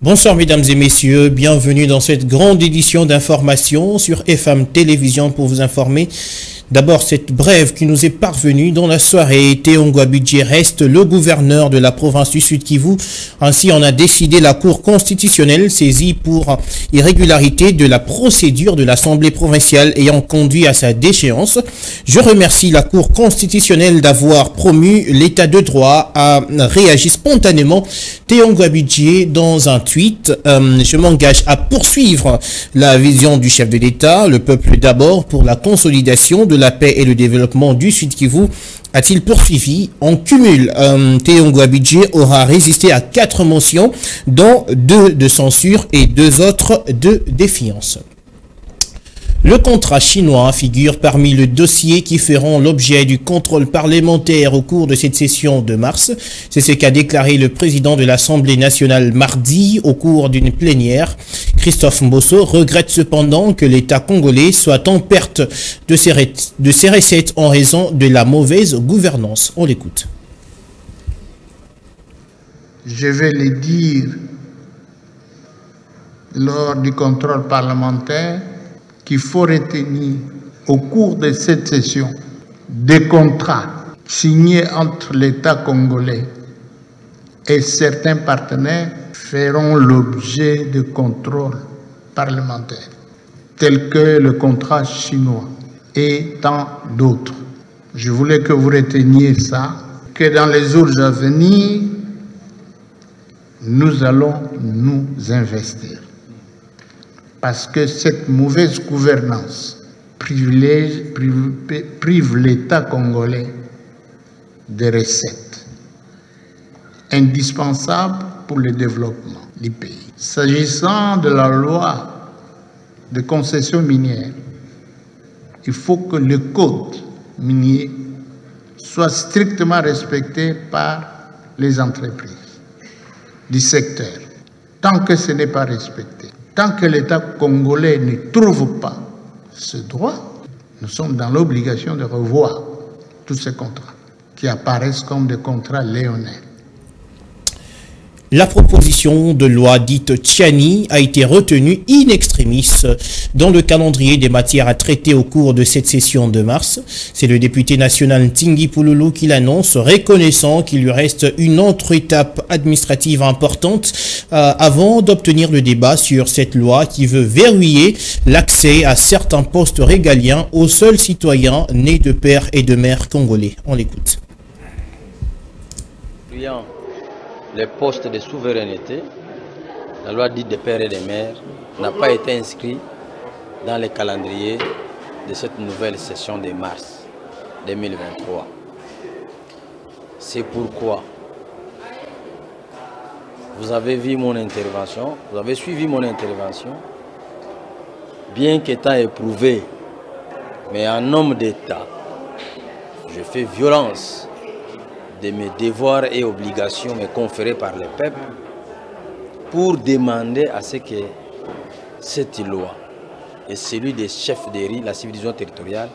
Bonsoir mesdames et messieurs, bienvenue dans cette grande édition d'information sur FM Télévision pour vous informer. D'abord, cette brève qui nous est parvenue dans la soirée. Théo Ngouabidji reste le gouverneur de la province du Sud Kivu. Ainsi, on a décidé la Cour constitutionnelle saisie pour irrégularité de la procédure de l'Assemblée provinciale ayant conduit à sa déchéance. Je remercie la Cour constitutionnelle d'avoir promu l'état de droit, a réagi spontanément Théo Ngouabidji dans un tweet. Je m'engage à poursuivre la vision du chef de l'État, le peuple d'abord, pour la consolidation de la paix et le développement du Sud Kivu, a-t-il poursuivi. En cumul, Théo Ngouabidji aura résisté à 4 motions, dont 2 de censure et 2 autres de défiance. Le contrat chinois figure parmi les dossiers qui feront l'objet du contrôle parlementaire au cours de cette session de mars. C'est ce qu'a déclaré le président de l'Assemblée nationale mardi au cours d'une plénière. Christophe Mbosso regrette cependant que l'État congolais soit en perte de ses recettes en raison de la mauvaise gouvernance. On l'écoute. Je vais le dire lors du contrôle parlementaire qu'il faut retenir au cours de cette session des contrats signés entre l'État congolais et certains partenaires feront l'objet de contrôles parlementaires, tels que le contrat chinois et tant d'autres. Je voulais que vous reteniez ça, que dans les jours à venir, nous allons nous investir. Parce que cette mauvaise gouvernance prive l'État congolais de recettes indispensables pour le développement du pays. S'agissant de la loi de concession minière, il faut que le code minier soit strictement respecté par les entreprises du secteur. Tant que ce n'est pas respecté, tant que l'État congolais ne trouve pas ce droit, nous sommes dans l'obligation de revoir tous ces contrats qui apparaissent comme des contrats léonins. La proposition de loi dite Tchani a été retenue in extremis dans le calendrier des matières à traiter au cours de cette session de mars. C'est le député national Ntingi Pouloulou qui l'annonce, reconnaissant qu'il lui reste une autre étape administrative importante avant d'obtenir le débat sur cette loi qui veut verrouiller l'accès à certains postes régaliens aux seuls citoyens nés de père et de mère congolais. On l'écoute. Les postes de souveraineté, la loi dite des pères et des mères, n'a pas été inscrit dans le calendrier de cette nouvelle session de mars 2023. C'est pourquoi vous avez vu mon intervention, vous avez suivi mon intervention, bien qu'étant éprouvé, mais en homme d'État, je fais violence de mes devoirs et obligations me conférées par le peuple pour demander à ce que cette loi et celui des chefs de riz, la civilisation territoriale,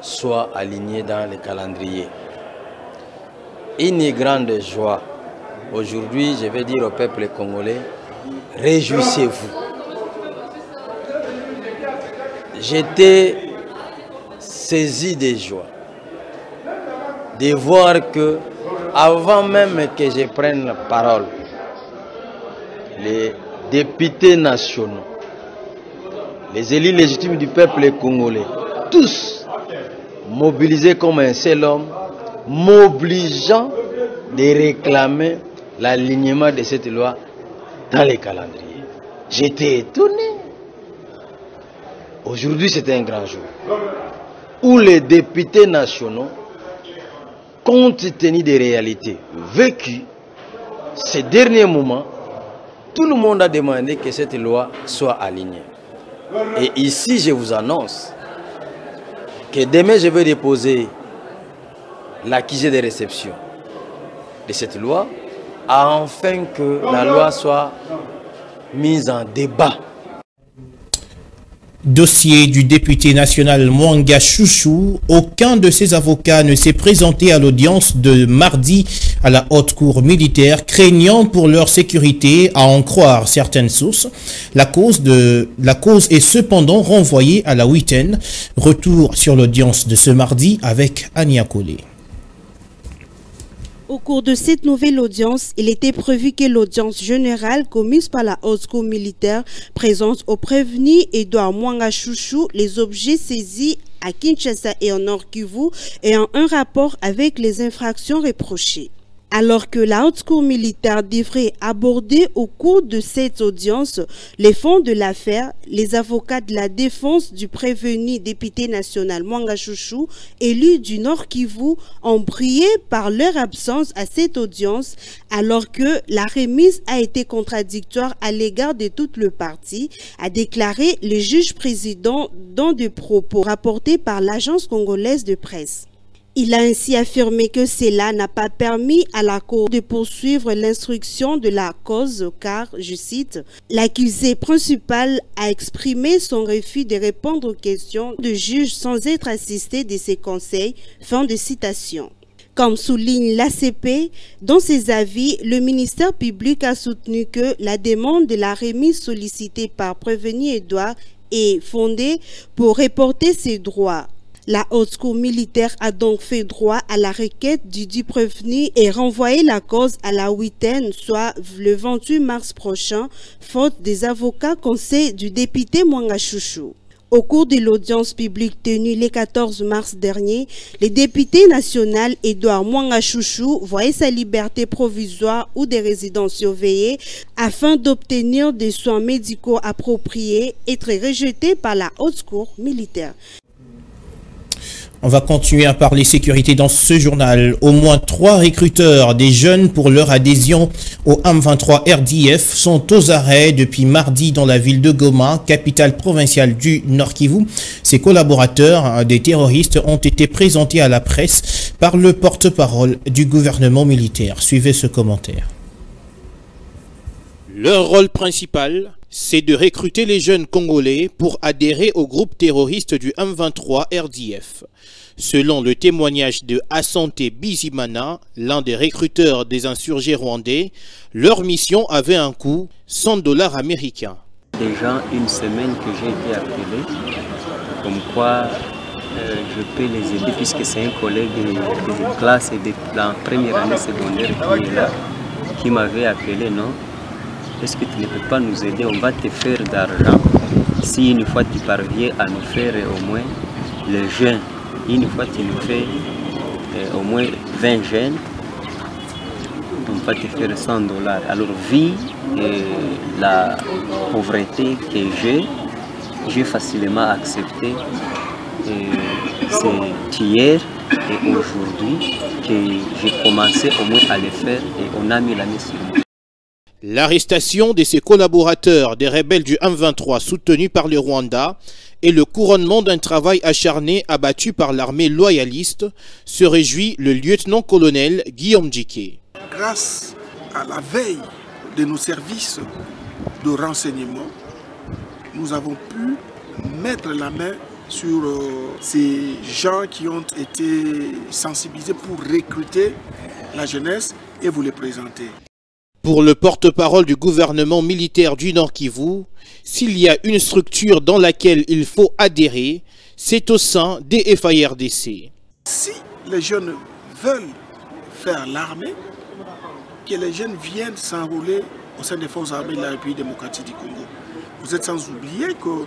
soient alignés dans le calendrier. Une grande joie. Aujourd'hui, je vais dire au peuple congolais, réjouissez-vous. J'étais saisi de joie de voir que, avant même que je prenne la parole, les députés nationaux, les élus légitimes du peuple congolais, tous mobilisés comme un seul homme, m'obligeant de réclamer l'alignement de cette loi dans les calendriers. J'étais étonné. Aujourd'hui, c'était un grand jour où les députés nationaux, compte tenu des réalités vécues, ces derniers moments, tout le monde a demandé que cette loi soit alignée. Et ici, je vous annonce que demain, je vais déposer l'accusé de réception de cette loi, afin que la loi soit mise en débat. Dossier du député national Mwanga Chouchou. Aucun de ses avocats ne s'est présenté à l'audience de mardi à la haute cour militaire, craignant pour leur sécurité, à en croire certaines sources. La cause est cependant renvoyée à la week-end. Retour sur l'audience de ce mardi avec Ania Kolé. Au cours de cette nouvelle audience, il était prévu que l'audience générale commise par la haute cour militaire présente au prévenu Edouard Mwanga Chouchou les objets saisis à Kinshasa et en Nord Kivu ayant un rapport avec les infractions reprochées. Alors que la haute cour militaire devrait aborder au cours de cette audience les fonds de l'affaire, les avocats de la défense du prévenu député national Mwanga Chouchou, élu du Nord Kivu, ont brillé par leur absence à cette audience, alors que la remise a été contradictoire à l'égard de toutes les parties, a déclaré le juge président dans des propos rapportés par l'agence congolaise de presse. Il a ainsi affirmé que cela n'a pas permis à la Cour de poursuivre l'instruction de la cause car, je cite, l'accusé principal a exprimé son refus de répondre aux questions du juge sans être assisté de ses conseils. Fin de citation. Comme souligne l'ACP, dans ses avis, le ministère public a soutenu que la demande de la remise sollicitée par prévenu Edouard est fondée pour reporter ses droits. La haute cour militaire a donc fait droit à la requête du dit prévenu et renvoyé la cause à la week-end, soit le 28 mars prochain, faute des avocats conseils du député Mwanga Chouchou. Au cours de l'audience publique tenue le 14 mars dernier, le député national Edouard Mwanga Chouchou voyait sa liberté provisoire ou des résidences surveillées afin d'obtenir des soins médicaux appropriés, être rejeté par la haute cour militaire. On va continuer à parler sécurité dans ce journal. Au moins 3 recruteurs des jeunes pour leur adhésion au M23 RDF sont aux arrêts depuis mardi dans la ville de Goma, capitale provinciale du Nord Kivu. Ces collaborateurs des terroristes ont été présentés à la presse par le porte-parole du gouvernement militaire. Suivez ce commentaire. Leur rôle principal, c'est de recruter les jeunes Congolais pour adhérer au groupe terroriste du M23 RDF. Selon le témoignage de Asante Bizimana, l'un des recruteurs des insurgés rwandais, leur mission avait un coût $100 américains. Déjà une semaine que j'ai été appelé, comme quoi je peux les aider puisque c'est un collègue de classe et de la première année secondaire qui est là, qui m'avait appelé, non? Est-ce que tu ne peux pas nous aider? On va te faire d'argent. Si une fois tu parviens à nous faire au moins les jeunes, une fois tu nous fais au moins 20 jeunes, on va te faire $100. Alors, vu la pauvreté que j'ai facilement accepté. C'est hier et aujourd'hui que j'ai commencé au moins à le faire et on a mis la main sur moi. L'arrestation de ces collaborateurs des rebelles du M23 soutenus par le Rwanda et le couronnement d'un travail acharné abattu par l'armée loyaliste se réjouit le lieutenant-colonel Guillaume Djike. Grâce à la veille de nos services de renseignement, nous avons pu mettre la main sur ces gens qui ont été sensibilisés pour recruter la jeunesse et vous les présenter. Pour le porte-parole du gouvernement militaire du Nord Kivu, s'il y a une structure dans laquelle il faut adhérer, c'est au sein des FARDC. Si les jeunes veulent faire l'armée, que les jeunes viennent s'enrôler au sein des forces armées de la République démocratique du Congo. Vous êtes sans oublier que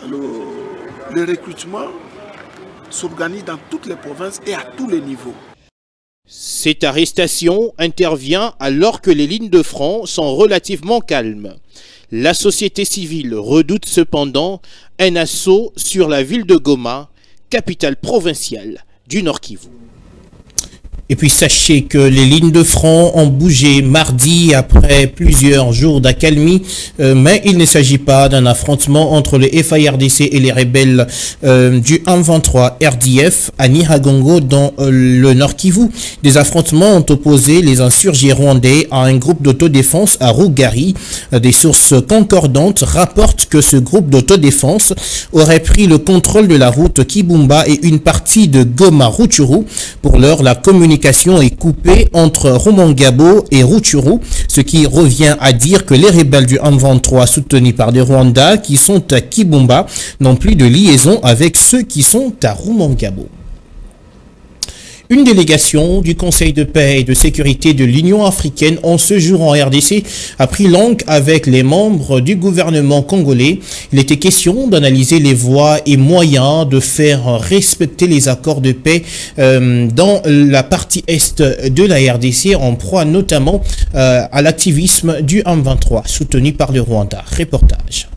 le recrutement s'organise dans toutes les provinces et à tous les niveaux. Cette arrestation intervient alors que les lignes de front sont relativement calmes. La société civile redoute cependant un assaut sur la ville de Goma, capitale provinciale du Nord Kivu. Et puis sachez que les lignes de front ont bougé mardi après plusieurs jours d'accalmie, mais il ne s'agit pas d'un affrontement entre le FARDC et les rebelles du M23 RDF à Nyiragongo dans le Nord Kivu. Des affrontements ont opposé les insurgés rwandais à un groupe d'autodéfense à Rugari. Des sources concordantes rapportent que ce groupe d'autodéfense aurait pris le contrôle de la route Kibumba et une partie de Goma-Rutshuru. Pour l'heure, la communication est coupée entre Rumangabo et Rutshuru, ce qui revient à dire que les rebelles du M23 soutenus par les Rwandais qui sont à Kibumba n'ont plus de liaison avec ceux qui sont à Rumangabo. Une délégation du Conseil de paix et de sécurité de l'Union africaine en séjour en RDC a pris langue avec les membres du gouvernement congolais. Il était question d'analyser les voies et moyens de faire respecter les accords de paix dans la partie est de la RDC en proie notamment à l'activisme du M23 soutenu par le Rwanda. Reportage.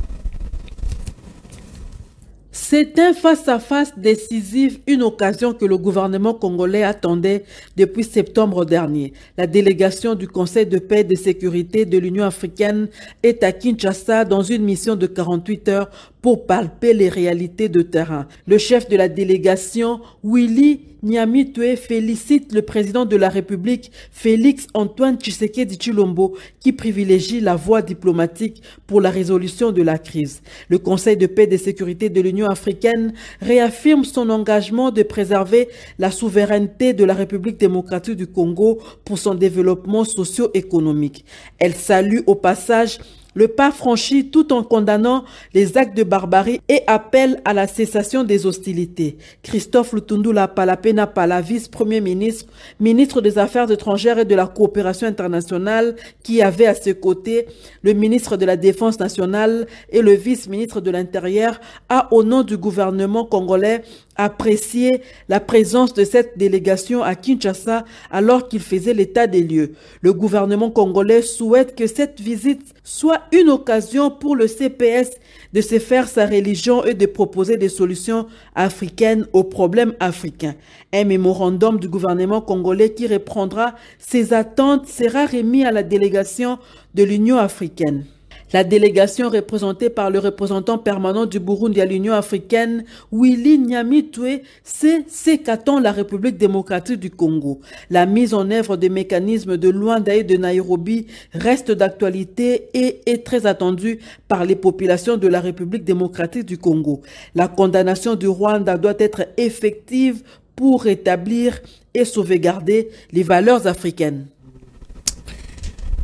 C'est un face-à-face décisif, une occasion que le gouvernement congolais attendait depuis septembre dernier. La délégation du Conseil de paix et de sécurité de l'Union africaine est à Kinshasa dans une mission de 48 heures pour palper les réalités de terrain. Le chef de la délégation, Willy Nyamitwe, félicite le président de la République, Félix Antoine Tshisekedi Tshilombo, qui privilégie la voie diplomatique pour la résolution de la crise. Le Conseil de paix et de sécurité de l'Union africaine réaffirme son engagement de préserver la souveraineté de la République démocratique du Congo pour son développement socio-économique. Elle salue au passage le pas franchi tout en condamnant les actes de barbarie et appelle à la cessation des hostilités. Christophe Lutundula Palapena Pala, vice-premier ministre, ministre des Affaires étrangères et de la coopération internationale, qui avait à ses côtés le ministre de la Défense nationale et le vice-ministre de l'Intérieur, a au nom du gouvernement congolais apprécié la présence de cette délégation à Kinshasa alors qu'il faisait l'état des lieux. Le gouvernement congolais souhaite que cette visite soit une occasion pour le CPS de se faire sa religion et de proposer des solutions africaines aux problèmes africains. Un mémorandum du gouvernement congolais qui reprendra ses attentes sera remis à la délégation de l'Union africaine. La délégation représentée par le représentant permanent du Burundi à l'Union africaine, Willy Nyamitwe, sait ce qu'attend la République démocratique du Congo. La mise en œuvre des mécanismes de Luanda et de Nairobi reste d'actualité et est très attendue par les populations de la République démocratique du Congo. La condamnation du Rwanda doit être effective pour rétablir et sauvegarder les valeurs africaines.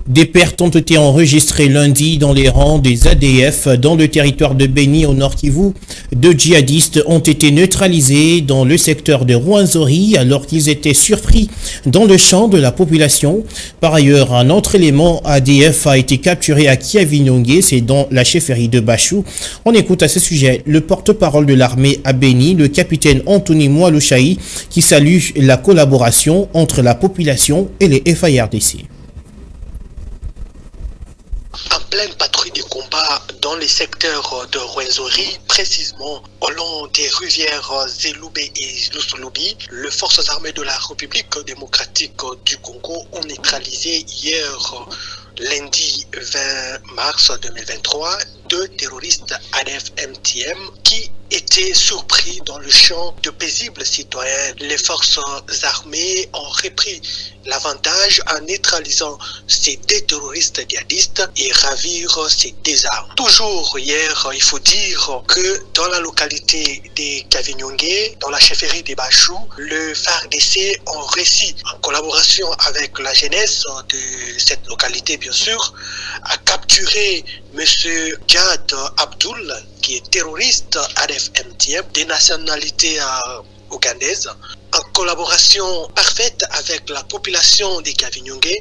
Des pertes ont été enregistrées lundi dans les rangs des ADF dans le territoire de Beni au Nord Kivu. 2 djihadistes ont été neutralisés dans le secteur de Rwenzori alors qu'ils étaient surpris dans le champ de la population. Par ailleurs, un autre élément ADF a été capturé à Kiavinyongue, c'est dans la chefferie de Bachou. On écoute à ce sujet le porte-parole de l'armée à Beni, le capitaine Anthony Mwalushaï, qui salue la collaboration entre la population et les FARDC. En pleine patrouille de combat dans les secteurs de Rwenzori, précisément au long des rivières Zelube et Lusulubi, les forces armées de la République démocratique du Congo ont neutralisé hier, lundi 20 mars 2023, 2 terroristes ADF-MTM qui étaient surpris dans le champ de paisibles citoyens. Les forces armées ont repris l'avantage en neutralisant ces 2 terroristes djihadistes et ravir ces 2 armes. Toujours hier, il faut dire que dans la localité de Kiavinyongue, dans la chefferie de Bachou, le FARDC ont réussi, en collaboration avec la jeunesse de cette localité bien sûr, à capturer M. Djad Abdul, qui est terroriste ADF-MTM, des nationalités ougandaises. En collaboration parfaite avec la population de Kiavinyongue,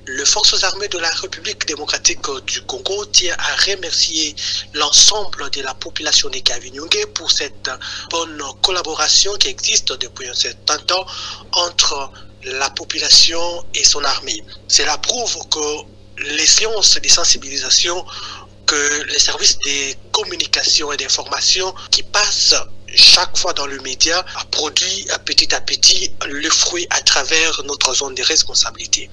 les forces armées de la République démocratique du Congo tient à remercier l'ensemble de la population de Kiavinyongue pour cette bonne collaboration qui existe depuis un certain temps entre la population et son armée. Cela prouve que les séances de sensibilisation, que les services de communication et d'information qui passent chaque fois dans le média a produit petit à petit le fruit à travers notre zone de responsabilité.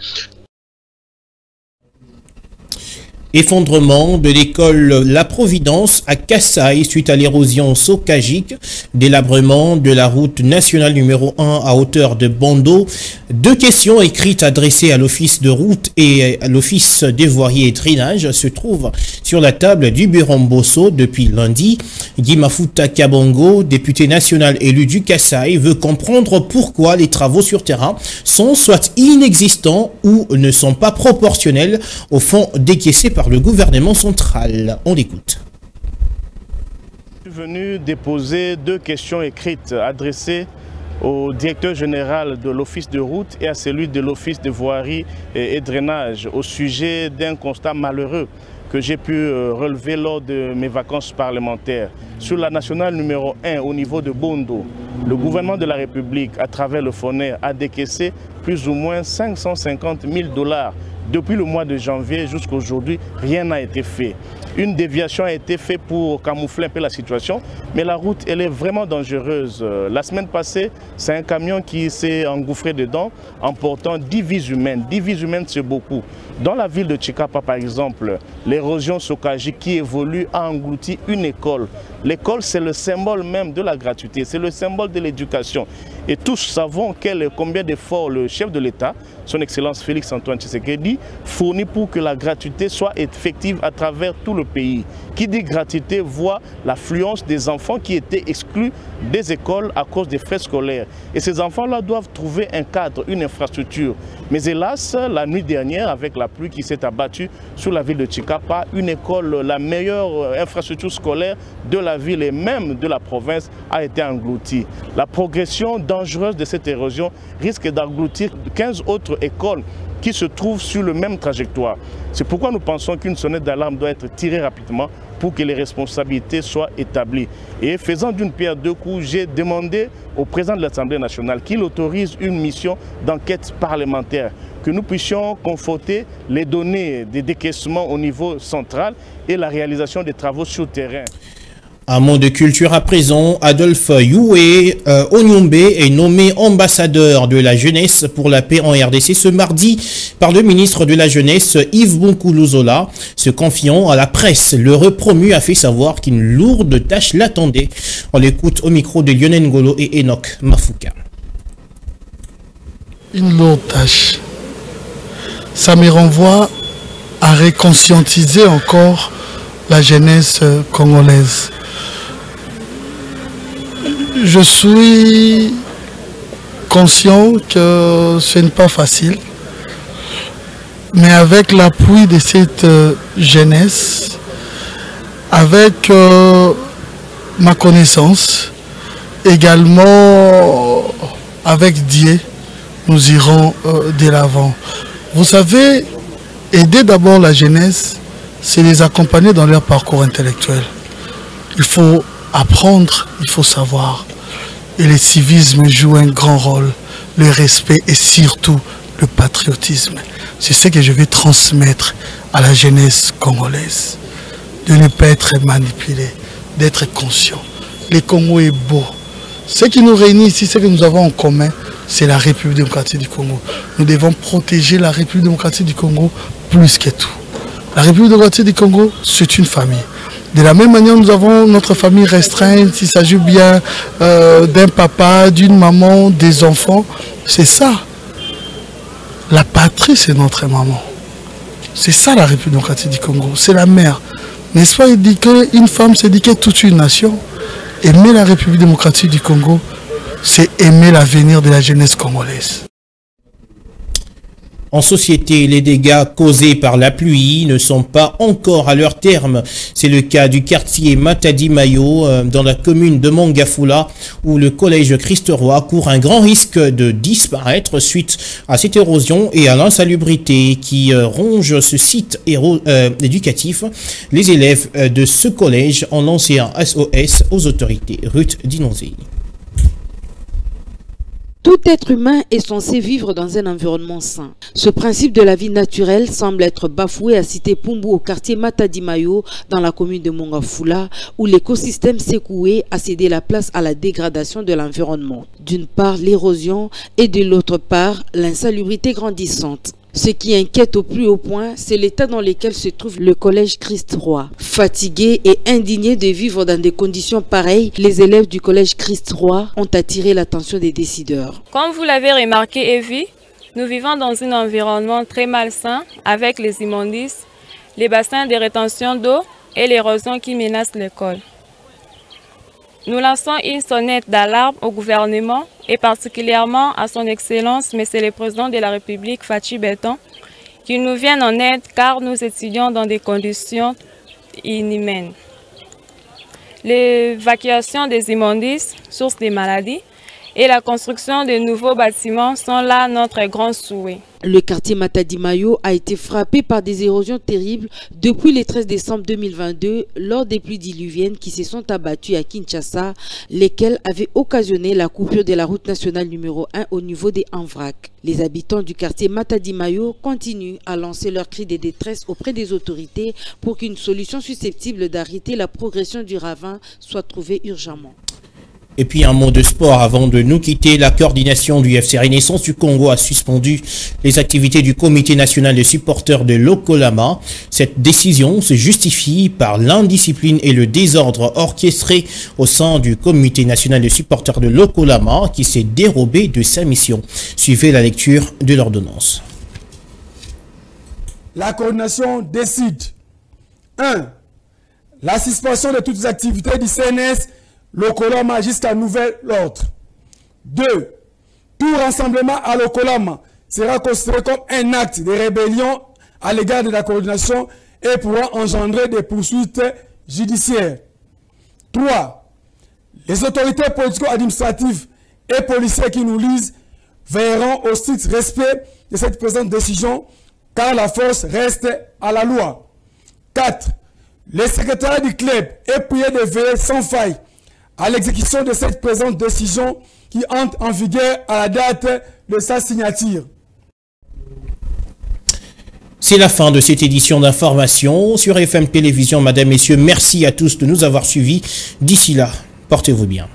Effondrement de l'école La Providence à Kasaï suite à l'érosion socagique, délabrement de la route nationale numéro 1 à hauteur de Bondo. 2 questions écrites adressées à l'office de route et à l'office des voiries et drainage se trouvent sur la table du bureau Mbosso depuis lundi. Guy Mafuta Kabongo, député national élu du Kasaï, veut comprendre pourquoi les travaux sur terrain sont soit inexistants ou ne sont pas proportionnels aux fonds décaissés par le gouvernement central. On l'écoute. Je suis venu déposer 2 questions écrites adressées au directeur général de l'office de route et à celui de l'office de voirie et drainage au sujet d'un constat malheureux que j'ai pu relever lors de mes vacances parlementaires. Sur la nationale numéro 1 au niveau de Bondo, le gouvernement de la République, à travers le FONER, a décaissé plus ou moins 550 000 $ depuis le mois de janvier jusqu'à aujourd'hui. Rien n'a été fait. Une déviation a été faite pour camoufler un peu la situation, mais la route elle est vraiment dangereuse. La semaine passée, c'est un camion qui s'est engouffré dedans, emportant 10 vies humaines. 10 vies humaines, c'est beaucoup. Dans la ville de Chikapa, par exemple, l'érosion socagique qui évolue a englouti une école. L'école, c'est le symbole même de la gratuité, c'est le symbole de l'éducation. Et tous savons combien d'efforts le chef de l'État, son Excellence Félix-Antoine Tshisekedi, fournit pour que la gratuité soit effective à travers tout le pays. Qui dit gratuité voit l'affluence des enfants qui étaient exclus des écoles à cause des frais scolaires. Et ces enfants-là doivent trouver un cadre, une infrastructure. Mais hélas, la nuit dernière, avec la pluie qui s'est abattue sur la ville de Chikapa, une école, la meilleure infrastructure scolaire de la ville et même de la province, a été engloutie. La progression dangereuse de cette érosion risque d'engloutir 15 autres écoles qui se trouvent sur le même trajectoire. C'est pourquoi nous pensons qu'une sonnette d'alarme doit être tirée rapidement pour que les responsabilités soient établies. Et faisant d'une pierre 2 coups, j'ai demandé au président de l'Assemblée nationale qu'il autorise une mission d'enquête parlementaire, que nous puissions conforter les données des décaissements au niveau central et la réalisation des travaux sur terrain. Un mot de culture à présent, Adolphe Yue Onyombe est nommé ambassadeur de la jeunesse pour la paix en RDC ce mardi par le ministre de la Jeunesse Yves Bonkoulouzola. Se confiant à la presse, le repromu a fait savoir qu'une lourde tâche l'attendait. On l'écoute au micro de Lionel Ngolo et Enoch Mafuka. Une lourde tâche. Ça me renvoie à réconscientiser encore la jeunesse congolaise. Je suis conscient que ce n'est pas facile, mais avec l'appui de cette jeunesse, avec ma connaissance, également avec Dieu, nous irons de l'avant. Vous savez, aider d'abord la jeunesse, c'est les accompagner dans leur parcours intellectuel. Il faut apprendre, il faut savoir. Et le civisme joue un grand rôle, le respect et surtout le patriotisme. C'est ce que je vais transmettre à la jeunesse congolaise. De ne pas être manipulé, d'être conscient. Le Congo est beau. Ce qui nous réunit ici, ce que nous avons en commun, c'est la République démocratique du Congo. Nous devons protéger la République démocratique du Congo plus que tout. La République démocratique du Congo, c'est une famille. De la même manière, nous avons notre famille restreinte, s'il s'agit bien d'un papa, d'une maman, des enfants. C'est ça. La patrie, c'est notre maman. C'est ça la République démocratique du Congo. C'est la mère. N'est-ce pas, il dit qu'une femme, c'est éduquer toute une nation. Aimer la République démocratique du Congo, c'est aimer l'avenir de la jeunesse congolaise. En société, les dégâts causés par la pluie ne sont pas encore à leur terme. C'est le cas du quartier Matadi-Mayo dans la commune de Mangafula où le collège Christ-Roi court un grand risque de disparaître suite à cette érosion et à l'insalubrité qui ronge ce site éducatif. Les élèves de ce collège ont lancé un SOS aux autorités. Ruth Dinonzi. Tout être humain est censé vivre dans un environnement sain. Ce principe de la vie naturelle semble être bafoué à Cité Pumbu au quartier Matadi-Mayo dans la commune de Mongafula où l'écosystème Sekoué a cédé la place à la dégradation de l'environnement. D'une part l'érosion et de l'autre part l'insalubrité grandissante. Ce qui inquiète au plus haut point, c'est l'état dans lequel se trouve le collège Christ-Roi. Fatigués et indignés de vivre dans des conditions pareilles, les élèves du collège Christ-Roi ont attiré l'attention des décideurs. Comme vous l'avez remarqué et vu, nous vivons dans un environnement très malsain avec les immondices, les bassins de rétention d'eau et l'érosion qui menacent l'école. Nous lançons une sonnette d'alarme au gouvernement et particulièrement à son Excellence, Monsieur le Président de la République, Fachi Beton, qui nous vienne en aide car nous étudions dans des conditions inhumaines. L'évacuation des immondices, source des maladies, et la construction de nouveaux bâtiments sont là notre grand souhait. Le quartier Matadi-Mayo a été frappé par des érosions terribles depuis le 13 décembre 2022 lors des pluies diluviennes qui se sont abattues à Kinshasa, lesquelles avaient occasionné la coupure de la route nationale numéro 1 au niveau des Anvrac. Les habitants du quartier Matadi-Mayo continuent à lancer leurs cris de détresse auprès des autorités pour qu'une solution susceptible d'arrêter la progression du ravin soit trouvée urgemment. Et puis un mot de sport avant de nous quitter. La coordination du FC Renaissance du Congo a suspendu les activités du comité national des supporters de l'Okolama. Cette décision se justifie par l'indiscipline et le désordre orchestré au sein du comité national des supporters de l'Okolama qui s'est dérobé de sa mission. Suivez la lecture de l'ordonnance. La coordination décide 1. La suspension de toutes les activités du CNS l'Okolama jusqu'à nouvel ordre. 2. Tout rassemblement à l'Okolama sera considéré comme un acte de rébellion à l'égard de la coordination et pourra engendrer des poursuites judiciaires. 3. Les autorités politico-administratives et policières qui nous lisent veilleront au strict respect de cette présente décision car la force reste à la loi. 4. Les secrétaires du club est prié de veiller sans faille à l'exécution de cette présente décision qui entre en vigueur à la date de sa signature. C'est la fin de cette édition d'information sur FM Télévision. Madame, Messieurs, merci à tous de nous avoir suivis. D'ici là, portez-vous bien.